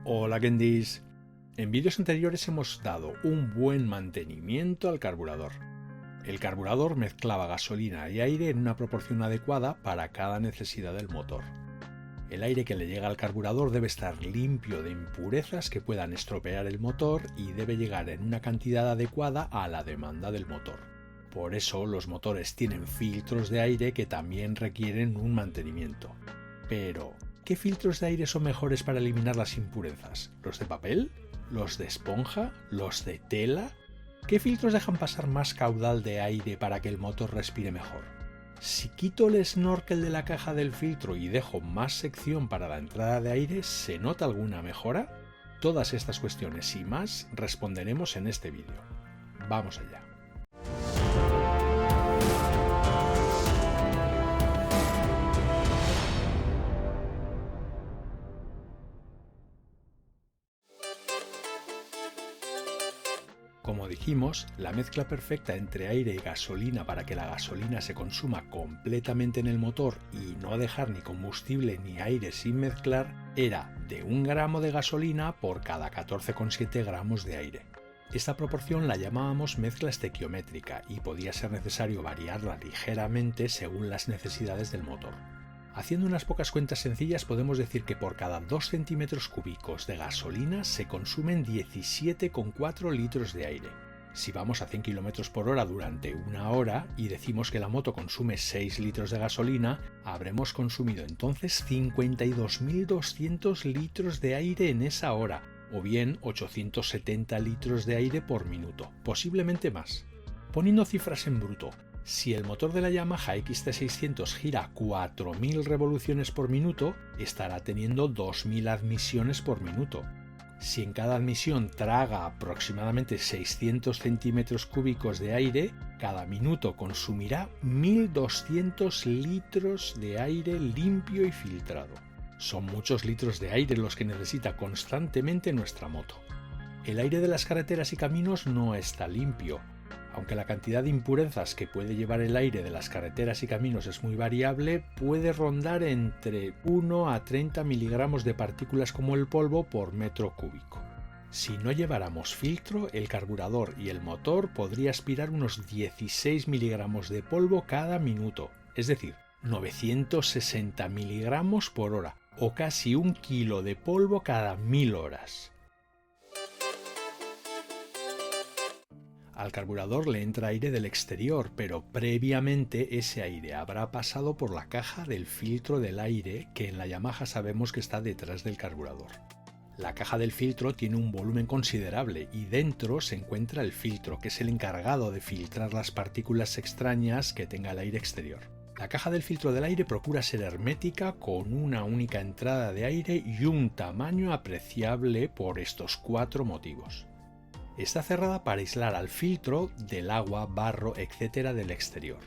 Hola Kendis. En vídeos anteriores hemos dado un buen mantenimiento al carburador. El carburador mezclaba gasolina y aire en una proporción adecuada para cada necesidad del motor. El aire que le llega al carburador debe estar limpio de impurezas que puedan estropear el motor y debe llegar en una cantidad adecuada a la demanda del motor. Por eso los motores tienen filtros de aire que también requieren un mantenimiento. Pero, ¿qué filtros de aire son mejores para eliminar las impurezas? ¿Los de papel? ¿Los de esponja? ¿Los de tela? ¿Qué filtros dejan pasar más caudal de aire para que el motor respire mejor? Si quito el snorkel de la caja del filtro y dejo más sección para la entrada de aire, ¿se nota alguna mejora? Todas estas cuestiones y más responderemos en este vídeo. Vamos allá. Como dijimos, la mezcla perfecta entre aire y gasolina para que la gasolina se consuma completamente en el motor y no dejar ni combustible ni aire sin mezclar era de 1 gramo de gasolina por cada 14,7 gramos de aire. Esta proporción la llamábamos mezcla estequiométrica y podía ser necesario variarla ligeramente según las necesidades del motor. Haciendo unas pocas cuentas sencillas podemos decir que por cada 2 centímetros cúbicos de gasolina se consumen 17,4 litros de aire. Si vamos a 100 km por hora durante 1 hora y decimos que la moto consume 6 litros de gasolina, habremos consumido entonces 52.200 litros de aire en esa hora, o bien 870 litros de aire por minuto, posiblemente más. Poniendo cifras en bruto, si el motor de la Yamaha XT600 gira 4.000 revoluciones por minuto, estará teniendo 2.000 admisiones por minuto. Si en cada admisión traga aproximadamente 600 centímetros cúbicos de aire, cada minuto consumirá 1.200 litros de aire limpio y filtrado. Son muchos litros de aire los que necesita constantemente nuestra moto. El aire de las carreteras y caminos no está limpio. Aunque la cantidad de impurezas que puede llevar el aire de las carreteras y caminos es muy variable, puede rondar entre 1 a 30 miligramos de partículas como el polvo por metro cúbico. Si no lleváramos filtro, el carburador y el motor podría aspirar unos 16 miligramos de polvo cada minuto, es decir, 960 miligramos por hora, o casi 1 kilo de polvo cada 1000 horas. Al carburador le entra aire del exterior, pero previamente ese aire habrá pasado por la caja del filtro del aire que en la Yamaha sabemos que está detrás del carburador. La caja del filtro tiene un volumen considerable y dentro se encuentra el filtro, que es el encargado de filtrar las partículas extrañas que tenga el aire exterior. La caja del filtro del aire procura ser hermética con una única entrada de aire y un tamaño apreciable por estos 4 motivos. Está cerrada para aislar al filtro del agua, barro, etc. del exterior.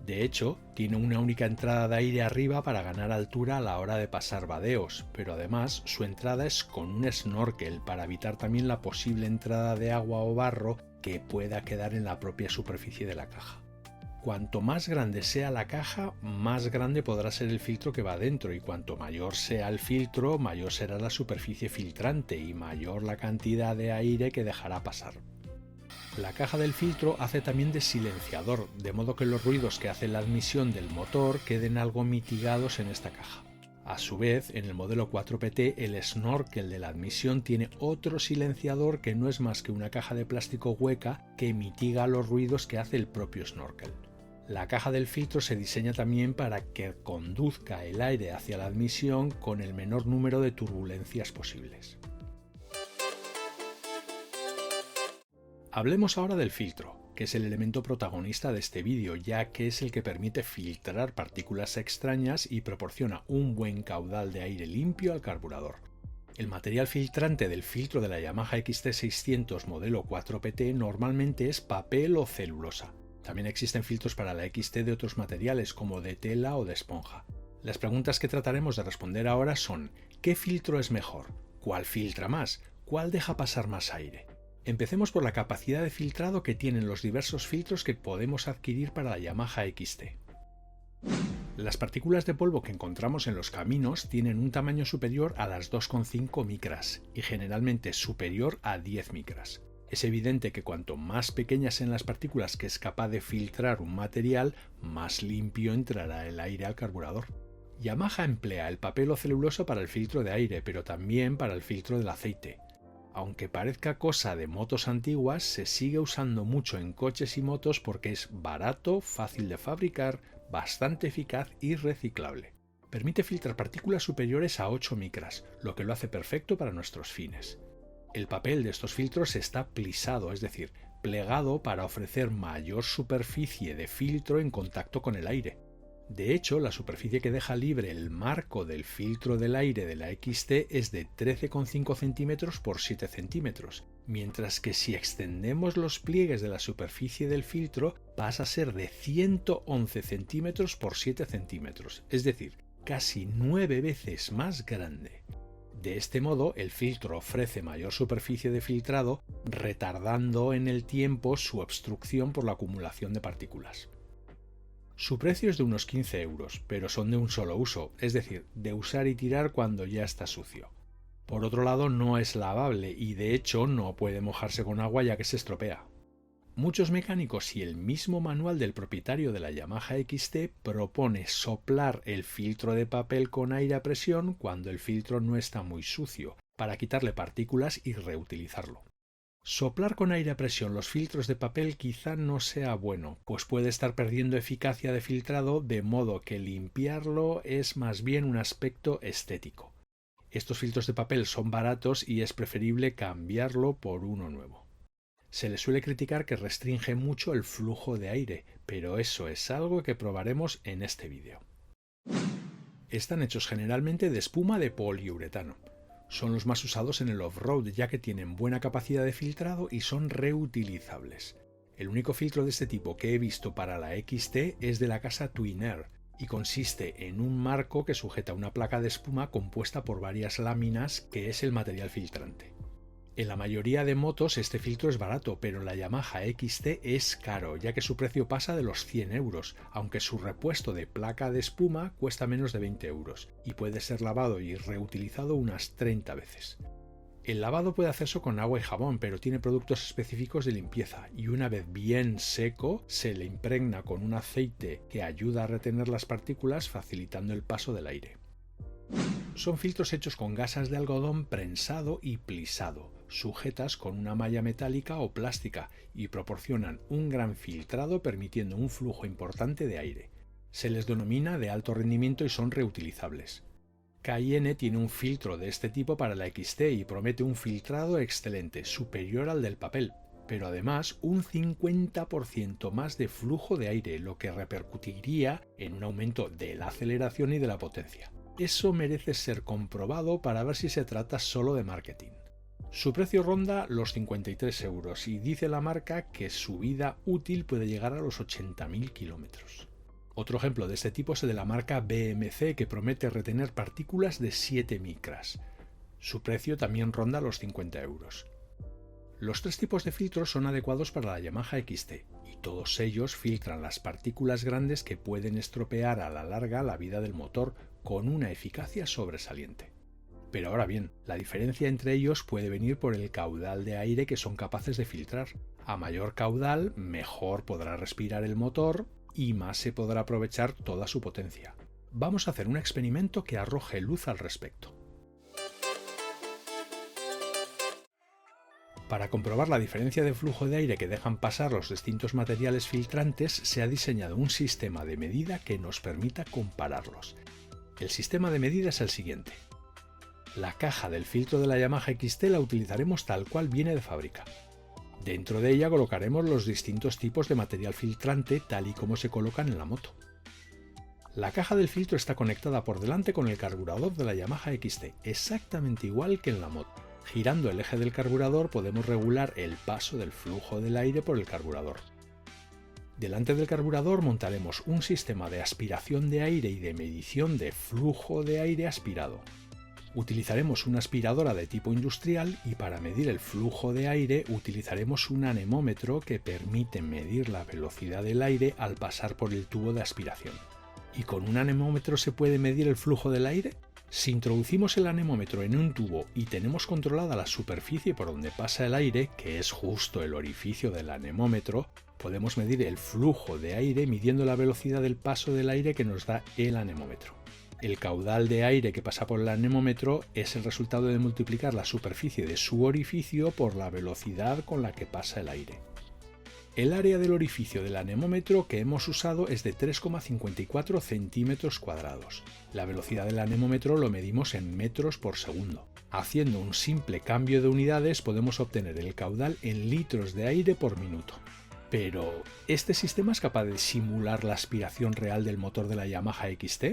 De hecho, tiene una única entrada de aire arriba para ganar altura a la hora de pasar vadeos, pero además su entrada es con un snorkel para evitar también la posible entrada de agua o barro que pueda quedar en la propia superficie de la caja. Cuanto más grande sea la caja, más grande podrá ser el filtro que va dentro, y cuanto mayor sea el filtro, mayor será la superficie filtrante y mayor la cantidad de aire que dejará pasar. La caja del filtro hace también de silenciador, de modo que los ruidos que hace la admisión del motor queden algo mitigados en esta caja. A su vez, en el modelo 4PT, el snorkel de la admisión tiene otro silenciador que no es más que una caja de plástico hueca que mitiga los ruidos que hace el propio snorkel. La caja del filtro se diseña también para que conduzca el aire hacia la admisión con el menor número de turbulencias posibles. Hablemos ahora del filtro, que es el elemento protagonista de este vídeo, ya que es el que permite filtrar partículas extrañas y proporciona un buen caudal de aire limpio al carburador. El material filtrante del filtro de la Yamaha XT600 modelo 4PT normalmente es papel o celulosa. También existen filtros para la XT de otros materiales como de tela o de esponja. Las preguntas que trataremos de responder ahora son: ¿qué filtro es mejor? ¿Cuál filtra más? ¿Cuál deja pasar más aire? Empecemos por la capacidad de filtrado que tienen los diversos filtros que podemos adquirir para la Yamaha XT. Las partículas de polvo que encontramos en los caminos tienen un tamaño superior a las 2,5 micras y generalmente superior a 10 micras. Es evidente que cuanto más pequeñas sean las partículas que es capaz de filtrar un material, más limpio entrará el aire al carburador. Yamaha emplea el papel o celuloso para el filtro de aire, pero también para el filtro del aceite. Aunque parezca cosa de motos antiguas, se sigue usando mucho en coches y motos porque es barato, fácil de fabricar, bastante eficaz y reciclable. Permite filtrar partículas superiores a 8 micras, lo que lo hace perfecto para nuestros fines. El papel de estos filtros está plisado, es decir, plegado para ofrecer mayor superficie de filtro en contacto con el aire. De hecho, la superficie que deja libre el marco del filtro del aire de la XT es de 13,5 centímetros por 7 centímetros, mientras que si extendemos los pliegues de la superficie del filtro pasa a ser de 111 centímetros por 7 centímetros, es decir, casi 9 veces más grande. De este modo, el filtro ofrece mayor superficie de filtrado, retardando en el tiempo su obstrucción por la acumulación de partículas. Su precio es de unos 15 euros, pero son de un solo uso, es decir, de usar y tirar cuando ya está sucio. Por otro lado, no es lavable y de hecho no puede mojarse con agua ya que se estropea. Muchos mecánicos y el mismo manual del propietario de la Yamaha XT propone soplar el filtro de papel con aire a presión cuando el filtro no está muy sucio, para quitarle partículas y reutilizarlo. Soplar con aire a presión los filtros de papel quizá no sea bueno, pues puede estar perdiendo eficacia de filtrado, de modo que limpiarlo es más bien un aspecto estético. Estos filtros de papel son baratos y es preferible cambiarlo por uno nuevo. Se le suele criticar que restringe mucho el flujo de aire, pero eso es algo que probaremos en este vídeo. Están hechos generalmente de espuma de poliuretano. Son los más usados en el off-road ya que tienen buena capacidad de filtrado y son reutilizables. El único filtro de este tipo que he visto para la XT es de la casa Twinair y consiste en un marco que sujeta una placa de espuma compuesta por varias láminas que es el material filtrante. En la mayoría de motos este filtro es barato, pero en la Yamaha XT es caro, ya que su precio pasa de los 100 euros, aunque su repuesto de placa de espuma cuesta menos de 20 euros y puede ser lavado y reutilizado unas 30 veces. El lavado puede hacerse con agua y jabón, pero tiene productos específicos de limpieza y una vez bien seco se le impregna con un aceite que ayuda a retener las partículas facilitando el paso del aire. Son filtros hechos con gasas de algodón prensado y plisado, sujetas con una malla metálica o plástica y proporcionan un gran filtrado permitiendo un flujo importante de aire. Se les denomina de alto rendimiento y son reutilizables. Cayenne tiene un filtro de este tipo para la XT y promete un filtrado excelente, superior al del papel, pero además un 50% más de flujo de aire, lo que repercutiría en un aumento de la aceleración y de la potencia. Eso merece ser comprobado para ver si se trata solo de marketing. Su precio ronda los 53 euros y dice la marca que su vida útil puede llegar a los 80.000 kilómetros. Otro ejemplo de este tipo es el de la marca BMC que promete retener partículas de 7 micras. Su precio también ronda los 50 euros. Los tres tipos de filtros son adecuados para la Yamaha XT y todos ellos filtran las partículas grandes que pueden estropear a la larga la vida del motor con una eficacia sobresaliente. Pero ahora bien, la diferencia entre ellos puede venir por el caudal de aire que son capaces de filtrar. A mayor caudal, mejor podrá respirar el motor y más se podrá aprovechar toda su potencia. Vamos a hacer un experimento que arroje luz al respecto. Para comprobar la diferencia de flujo de aire que dejan pasar los distintos materiales filtrantes, se ha diseñado un sistema de medida que nos permita compararlos. El sistema de medida es el siguiente. La caja del filtro de la Yamaha XT la utilizaremos tal cual viene de fábrica. Dentro de ella colocaremos los distintos tipos de material filtrante tal y como se colocan en la moto. La caja del filtro está conectada por delante con el carburador de la Yamaha XT, exactamente igual que en la moto. Girando el eje del carburador podemos regular el paso del flujo del aire por el carburador. Delante del carburador montaremos un sistema de aspiración de aire y de medición de flujo de aire aspirado. Utilizaremos una aspiradora de tipo industrial y para medir el flujo de aire utilizaremos un anemómetro que permite medir la velocidad del aire al pasar por el tubo de aspiración. ¿Y con un anemómetro se puede medir el flujo del aire? Si introducimos el anemómetro en un tubo y tenemos controlada la superficie por donde pasa el aire, que es justo el orificio del anemómetro, podemos medir el flujo de aire midiendo la velocidad del paso del aire que nos da el anemómetro. El caudal de aire que pasa por el anemómetro es el resultado de multiplicar la superficie de su orificio por la velocidad con la que pasa el aire. El área del orificio del anemómetro que hemos usado es de 3,54 centímetros cuadrados. La velocidad del anemómetro lo medimos en metros por segundo. Haciendo un simple cambio de unidades podemos obtener el caudal en litros de aire por minuto. Pero, ¿este sistema es capaz de simular la aspiración real del motor de la Yamaha XT?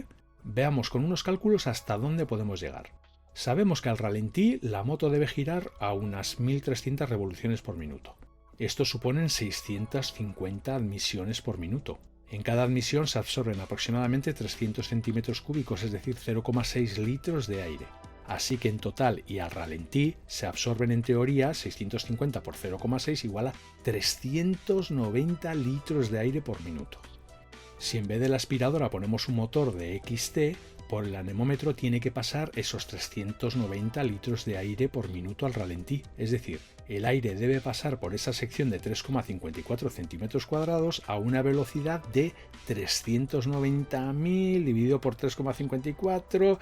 Veamos con unos cálculos hasta dónde podemos llegar. Sabemos que al ralentí la moto debe girar a unas 1300 revoluciones por minuto. Esto suponen 650 admisiones por minuto. En cada admisión se absorben aproximadamente 300 centímetros cúbicos, es decir, 0,6 litros de aire. Así que en total y al ralentí se absorben en teoría 650 por 0,6 igual a 390 litros de aire por minuto. Si en vez de la aspiradora ponemos un motor de XT, por el anemómetro tiene que pasar esos 390 litros de aire por minuto al ralentí, es decir, el aire debe pasar por esa sección de 3,54 centímetros cuadrados a una velocidad de 390.000 dividido por 3,54,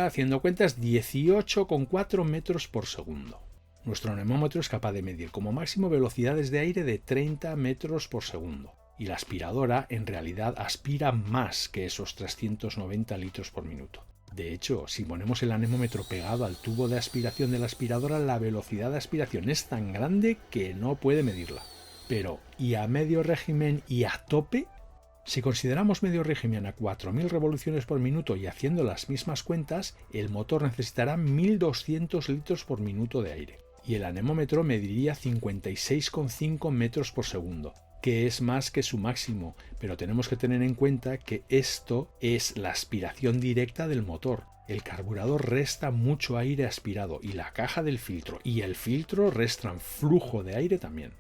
haciendo cuentas, 18,4 metros por segundo. Nuestro anemómetro es capaz de medir como máximo velocidades de aire de 30 metros por segundo. Y la aspiradora en realidad aspira más que esos 390 litros por minuto. De hecho, si ponemos el anemómetro pegado al tubo de aspiración de la aspiradora, la velocidad de aspiración es tan grande que no puede medirla. Pero, ¿y a medio régimen y a tope? Si consideramos medio régimen a 4.000 revoluciones por minuto y haciendo las mismas cuentas, el motor necesitará 1.200 litros por minuto de aire. Y el anemómetro mediría 56,5 metros por segundo. Que es más que su máximo, pero tenemos que tener en cuenta que esto es la aspiración directa del motor. El carburador resta mucho aire aspirado y la caja del filtro y el filtro restan flujo de aire también.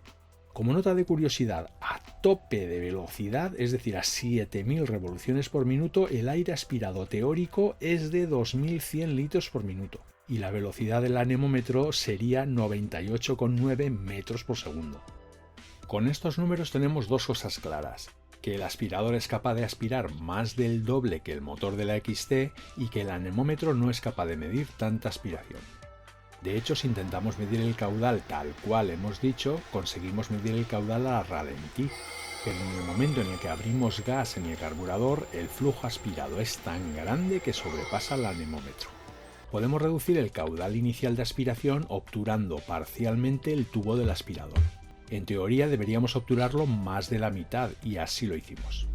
Como nota de curiosidad, a tope de velocidad, es decir, a 7.000 revoluciones por minuto, el aire aspirado teórico es de 2.100 litros por minuto y la velocidad del anemómetro sería 98,9 metros por segundo. Con estos números tenemos dos cosas claras, que el aspirador es capaz de aspirar más del doble que el motor de la XT y que el anemómetro no es capaz de medir tanta aspiración. De hecho, si intentamos medir el caudal tal cual hemos dicho, conseguimos medir el caudal a ralentí, pero en el momento en el que abrimos gas en el carburador, el flujo aspirado es tan grande que sobrepasa el anemómetro. Podemos reducir el caudal inicial de aspiración obturando parcialmente el tubo del aspirador. En teoría deberíamos obturarlo más de la mitad y así lo hicimos.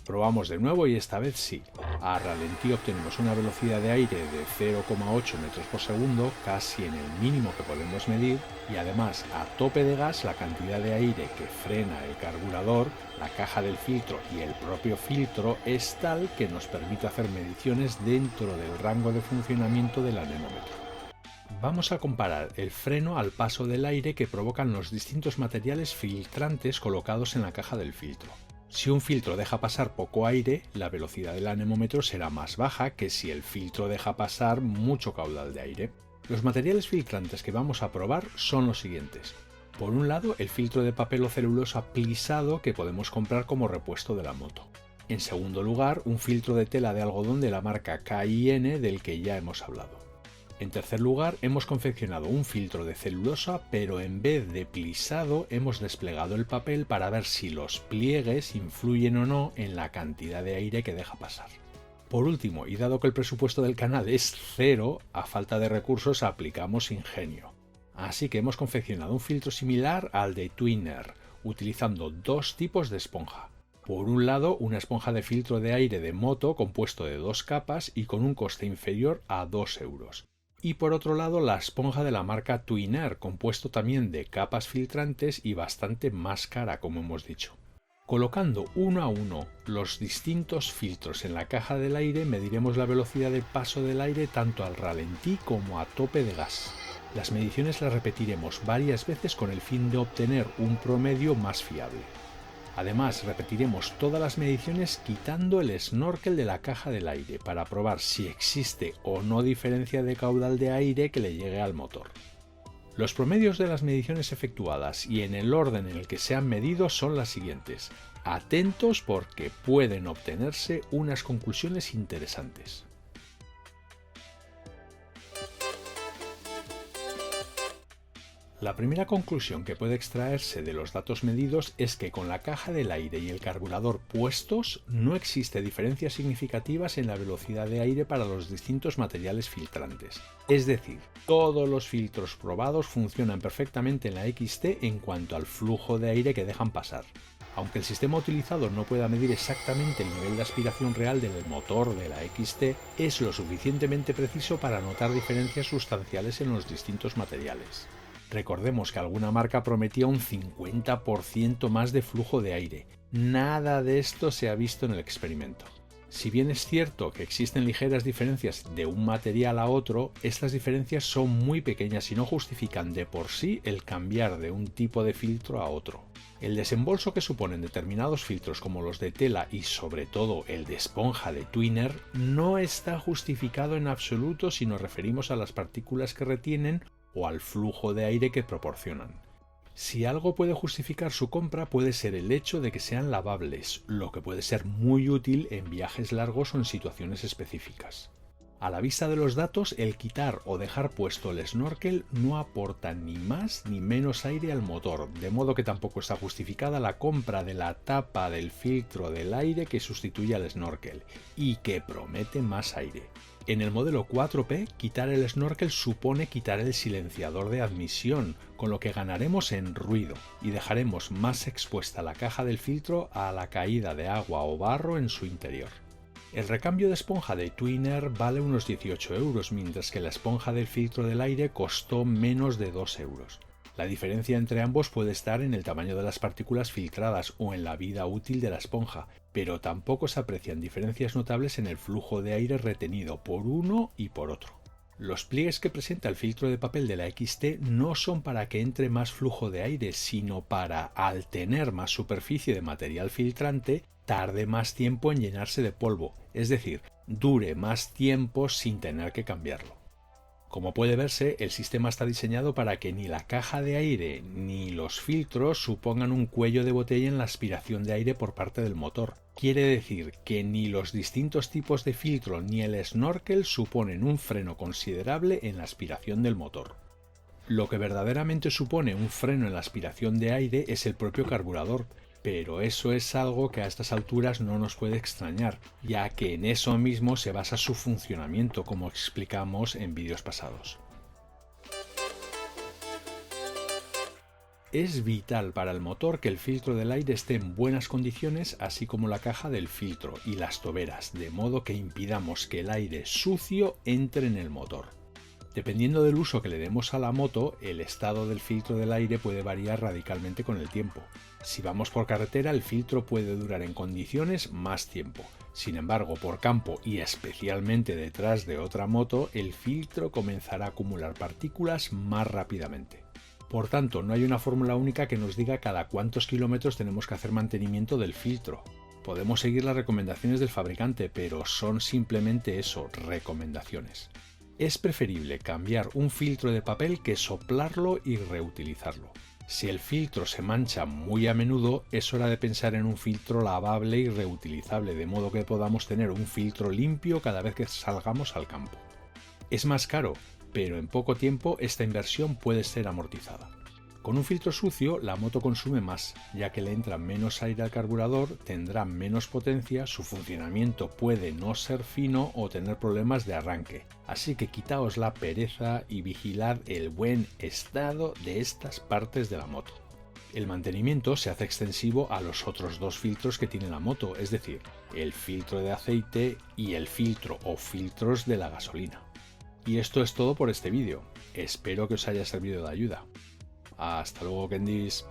Probamos de nuevo y esta vez sí. A ralentí obtenemos una velocidad de aire de 0,8 metros por segundo, casi en el mínimo que podemos medir, y además a tope de gas la cantidad de aire que frena el carburador, la caja del filtro y el propio filtro es tal que nos permite hacer mediciones dentro del rango de funcionamiento del anemómetro. Vamos a comparar el freno al paso del aire que provocan los distintos materiales filtrantes colocados en la caja del filtro. Si un filtro deja pasar poco aire, la velocidad del anemómetro será más baja que si el filtro deja pasar mucho caudal de aire. Los materiales filtrantes que vamos a probar son los siguientes. Por un lado, el filtro de papel o celulosa plisado que podemos comprar como repuesto de la moto. En segundo lugar, un filtro de tela de algodón de la marca K&N del que ya hemos hablado. En tercer lugar, hemos confeccionado un filtro de celulosa, pero en vez de plisado hemos desplegado el papel para ver si los pliegues influyen o no en la cantidad de aire que deja pasar. Por último, y dado que el presupuesto del canal es cero, a falta de recursos aplicamos ingenio. Así que hemos confeccionado un filtro similar al de Twinner, utilizando dos tipos de esponja. Por un lado, una esponja de filtro de aire de moto compuesto de 2 capas y con un coste inferior a 2 euros. Y por otro lado, la esponja de la marca Twinner, compuesto también de capas filtrantes y bastante más cara, como hemos dicho. Colocando uno a uno los distintos filtros en la caja del aire, mediremos la velocidad de paso del aire tanto al ralentí como a tope de gas. Las mediciones las repetiremos varias veces con el fin de obtener un promedio más fiable. Además, repetiremos todas las mediciones quitando el snorkel de la caja del aire para probar si existe o no diferencia de caudal de aire que le llegue al motor. Los promedios de las mediciones efectuadas y en el orden en el que se han medido son las siguientes. Atentos porque pueden obtenerse unas conclusiones interesantes. La primera conclusión que puede extraerse de los datos medidos es que con la caja del aire y el carburador puestos no existe diferencias significativas en la velocidad de aire para los distintos materiales filtrantes. Es decir, todos los filtros probados funcionan perfectamente en la XT en cuanto al flujo de aire que dejan pasar. Aunque el sistema utilizado no pueda medir exactamente el nivel de aspiración real del motor de la XT, es lo suficientemente preciso para notar diferencias sustanciales en los distintos materiales. Recordemos que alguna marca prometía un 50% más de flujo de aire. Nada de esto se ha visto en el experimento. Si bien es cierto que existen ligeras diferencias de un material a otro, estas diferencias son muy pequeñas y no justifican de por sí el cambiar de un tipo de filtro a otro. El desembolso que suponen determinados filtros como los de tela y sobre todo el de esponja de Twinner no está justificado en absoluto si nos referimos a las partículas que retienen o al flujo de aire que proporcionan. Si algo puede justificar su compra puede ser el hecho de que sean lavables, lo que puede ser muy útil en viajes largos o en situaciones específicas. A la vista de los datos, el quitar o dejar puesto el snorkel no aporta ni más ni menos aire al motor, de modo que tampoco está justificada la compra de la tapa del filtro del aire que sustituye al snorkel y que promete más aire. En el modelo 4P, quitar el snorkel supone quitar el silenciador de admisión, con lo que ganaremos en ruido y dejaremos más expuesta la caja del filtro a la caída de agua o barro en su interior. El recambio de esponja de Twinner vale unos 18 €, mientras que la esponja del filtro del aire costó menos de 2 €. La diferencia entre ambos puede estar en el tamaño de las partículas filtradas o en la vida útil de la esponja, pero tampoco se aprecian diferencias notables en el flujo de aire retenido por uno y por otro. Los pliegues que presenta el filtro de papel de la XT no son para que entre más flujo de aire, sino para, al tener más superficie de material filtrante, tarde más tiempo en llenarse de polvo, es decir, dure más tiempo sin tener que cambiarlo. Como puede verse, el sistema está diseñado para que ni la caja de aire ni los filtros supongan un cuello de botella en la aspiración de aire por parte del motor. Quiere decir que ni los distintos tipos de filtro ni el snorkel suponen un freno considerable en la aspiración del motor. Lo que verdaderamente supone un freno en la aspiración de aire es el propio carburador, pero eso es algo que a estas alturas no nos puede extrañar, ya que en eso mismo se basa su funcionamiento, como explicamos en vídeos pasados. Es vital para el motor que el filtro del aire esté en buenas condiciones, así como la caja del filtro y las toberas, de modo que impidamos que el aire sucio entre en el motor. Dependiendo del uso que le demos a la moto, el estado del filtro del aire puede variar radicalmente con el tiempo. Si vamos por carretera, el filtro puede durar en condiciones más tiempo. Sin embargo, por campo y especialmente detrás de otra moto, el filtro comenzará a acumular partículas más rápidamente. Por tanto, no hay una fórmula única que nos diga cada cuántos kilómetros tenemos que hacer mantenimiento del filtro. Podemos seguir las recomendaciones del fabricante, pero son simplemente eso, recomendaciones. Es preferible cambiar un filtro de papel que soplarlo y reutilizarlo. Si el filtro se mancha muy a menudo, es hora de pensar en un filtro lavable y reutilizable, de modo que podamos tener un filtro limpio cada vez que salgamos al campo. Es más caro, pero en poco tiempo esta inversión puede ser amortizada. Con un filtro sucio, la moto consume más, ya que le entra menos aire al carburador, tendrá menos potencia, su funcionamiento puede no ser fino o tener problemas de arranque. Así que quitaos la pereza y vigilad el buen estado de estas partes de la moto. El mantenimiento se hace extensivo a los otros dos filtros que tiene la moto, es decir, el filtro de aceite y el filtro o filtros de la gasolina. Y esto es todo por este vídeo. Espero que os haya servido de ayuda. Hasta luego, Kendis.